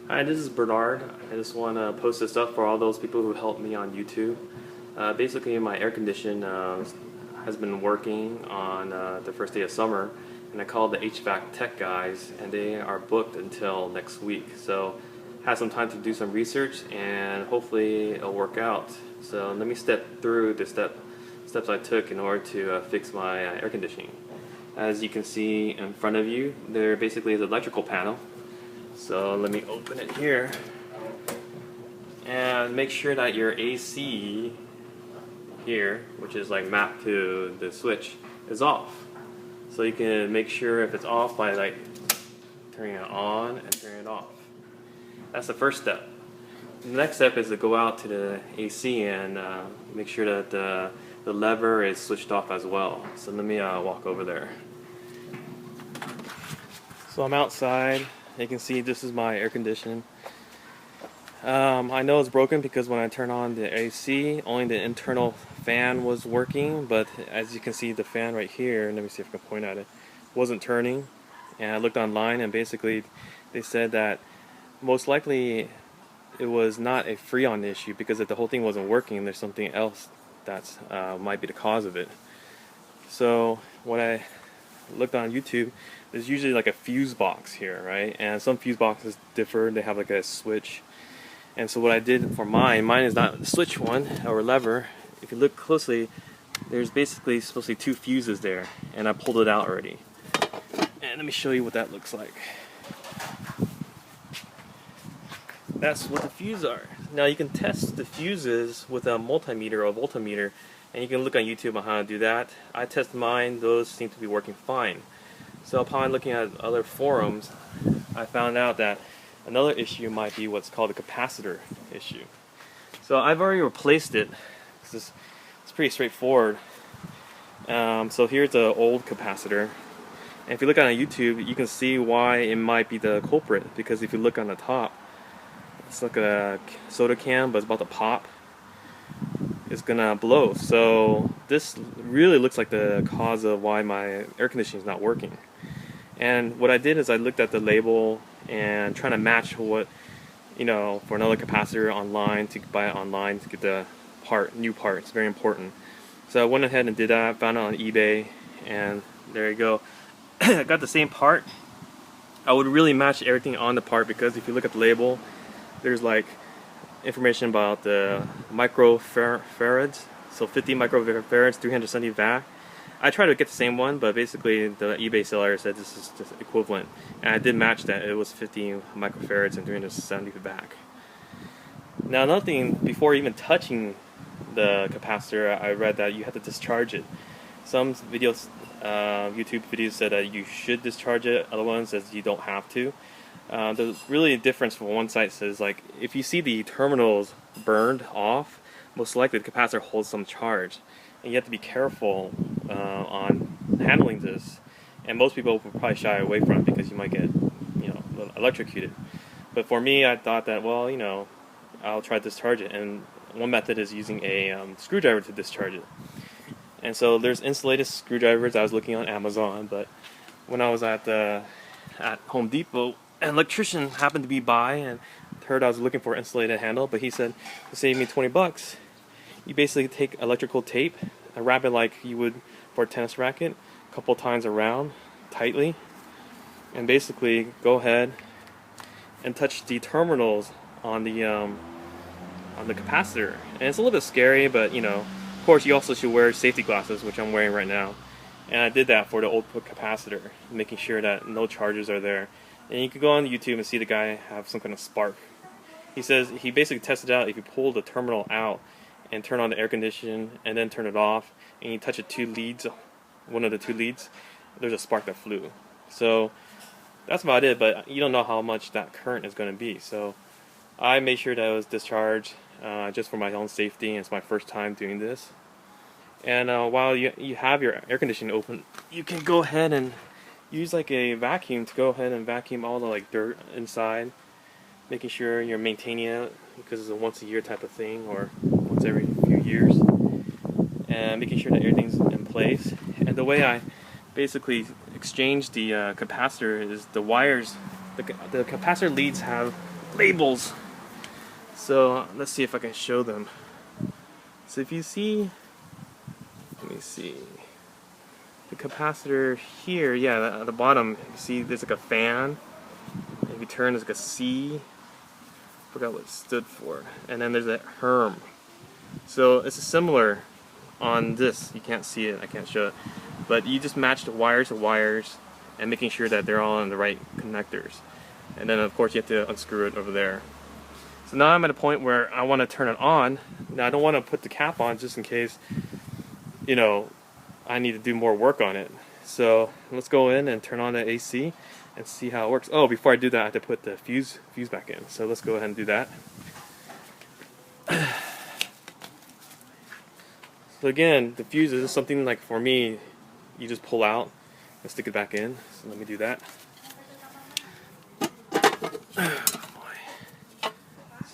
Hi, this is Bernard. I just want to post this up for all those people who helped me on YouTube. Basically, my air condition has been working on the first day of summer, and I called the HVAC tech guys, and they are booked until next week. So, had some time to do some research, and hopefully it'll work out. So, let me step through the steps I took in order to fix my air conditioning. As you can see in front of you, there basically is an electrical panel. So let me open it here and make sure that your AC here, which is like mapped to the switch, is off. So you can make sure if it's off by like turning it on and turning it off. That's the first step. The next step is to go out to the AC and make sure that the lever is switched off as well. So let me walk over there. So I'm outside. You can see this is my air conditioning. I know it's broken because when I turn on the AC, only the internal fan was working, but as you can see, the fan right here, let me see if I can point at it, wasn't turning. And I looked online, and basically they said that most likely it was not a Freon issue, because if the whole thing wasn't working, there's something else that might be the cause of it. So when I looked on YouTube, there's usually like a fuse box here, right? And some fuse boxes differ. They have like a switch. And so what I did for mine is not the switch one or lever. If you look closely, there's basically supposed to be two fuses there, and I pulled it out already. And let me show you what that looks like. That's what the fuses are. Now you can test the fuses with a multimeter or a voltmeter, and you can look on YouTube on how to do that. I tested mine; those seem to be working fine. So upon looking at other forums, I found out that another issue might be what's called a capacitor issue. So I've already replaced it. It's pretty straightforward. So here's the old capacitor. And if you look on YouTube, you can see why it might be the culprit. Because if you look on the top, it's like a soda can, but it's about to pop. It's gonna blow. So this really looks like the cause of why my air conditioning is not working. And what I did is I looked at the label and trying to match what, for another capacitor online, to buy it online to get the new part. It's very important. So I went ahead and did that, found it on eBay, and there you go. I got the same part. I would really match everything on the part, because if you look at the label, there's like information about the microfarads, so 50 microfarads, 370 vac. I tried to get the same one, but basically the eBay seller said this is just equivalent, and I did match that. It was 50 microfarads and 370 vac. Now another thing, before even touching the capacitor, I read that you have to discharge it. Some videos, YouTube videos, said that you should discharge it. Other ones says you don't have to. There's really a difference. From one side says, like, if you see the terminals burned off, most likely the capacitor holds some charge, and you have to be careful on handling this. And most people will probably shy away from it because you might get, electrocuted. But for me, I thought that, well, I'll try to discharge it, and one method is using a screwdriver to discharge it. And so there's insulated screwdrivers I was looking on Amazon, but when I was at Home Depot, an electrician happened to be by and heard I was looking for an insulated handle, but he said to save me $20, you basically take electrical tape and wrap it like you would for a tennis racket, a couple times around tightly, and basically go ahead and touch the terminals on the capacitor. And it's a little bit scary, but of course you also should wear safety glasses, which I'm wearing right now. And I did that for the old capacitor, making sure that no charges are there. And you can go on YouTube and see the guy have some kind of spark. He says he basically tested out if you pull the terminal out and turn on the air condition and then turn it off, and you touch one of the two leads, there's a spark that flew. So that's about it, but you don't know how much that current is going to be. So I made sure that it was discharged just for my own safety, and it's my first time doing this. And while you have your air conditioning open, you can go ahead and use like a vacuum to go ahead and vacuum all the dirt inside, making sure you're maintaining it, because it's a once a year type of thing, or once every few years, and making sure that everything's in place. And the way I basically exchange the capacitor is the wires. The capacitor leads have labels. So let's see if I can show them. So if you see, let me see, the capacitor here, yeah, at the bottom, you see there's like a fan. If you turn, there's like a C. Forgot what it stood for. And then there's a Herm. So it's similar on this. You can't see it, I can't show it. But you just match the wires to wires and making sure that they're all on the right connectors. And then of course you have to unscrew it over there. So now I'm at a point where I want to turn it on. Now I don't want to put the cap on just in case, you know, I need to do more work on it. So let's go in and turn on the AC and see how it works. Oh, before I do that I have to put the fuse back in. So let's go ahead and do that. So again, the fuses is something like, for me, you just pull out and stick it back in. So let me do that.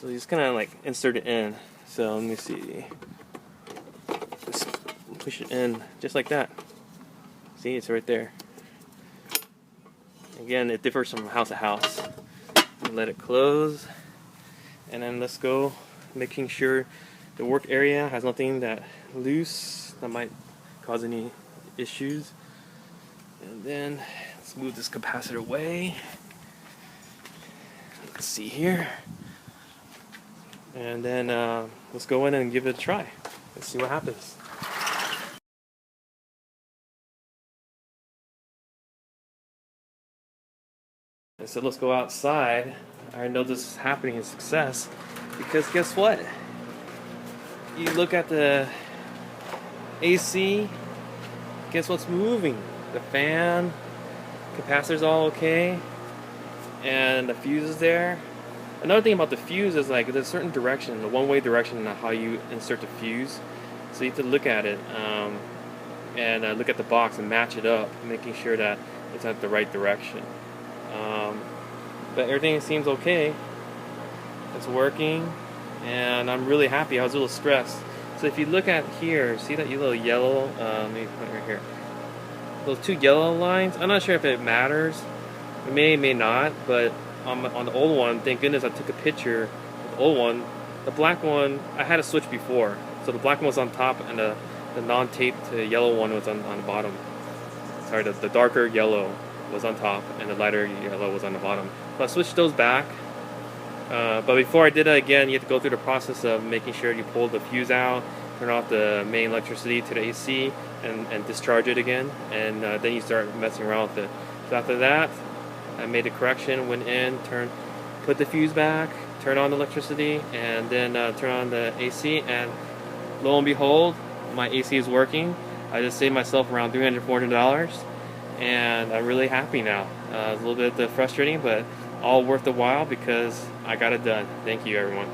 So you just kind of like insert it in. So let me see. Just push it in just like that. See, it's right there. Again, it differs from house to house. Let it close, and then let's go making sure the work area has nothing that loose that might cause any issues. And then let's move this capacitor away. Let's see here. And then let's go in and give it a try. Let's see what happens. And so let's go outside. I know this is happening in success because guess what? You look at the AC, guess what's moving? The fan, capacitor's all okay, and the fuse is there. Another thing about the fuse is like there's a certain direction, the one-way direction on how you insert the fuse. So you have to look at it and look at the box and match it up, making sure that it's at the right direction. But everything seems okay. It's working, and I'm really happy. I was a little stressed. So if you look at here, see that little yellow, let me put it right here. Those two yellow lines, I'm not sure if it matters. It may not, but on the old one, thank goodness I took a picture of the old one. The black one, I had a switch before. So the black one was on top, and the non-taped yellow one was on the bottom. Sorry, the darker yellow was on top, and the lighter yellow was on the bottom. So I switched those back. But before I did it again, you have to go through the process of making sure you pull the fuse out, turn off the main electricity to the AC, and discharge it again. And then you start messing around with it. So after that, I made a correction, went in, put the fuse back, turn on the electricity, and then turn on the AC, and lo and behold, my AC is working. I just saved myself around $300, $400, and I'm really happy now. It's a little bit frustrating, but all worth the while because I got it done. Thank you, everyone.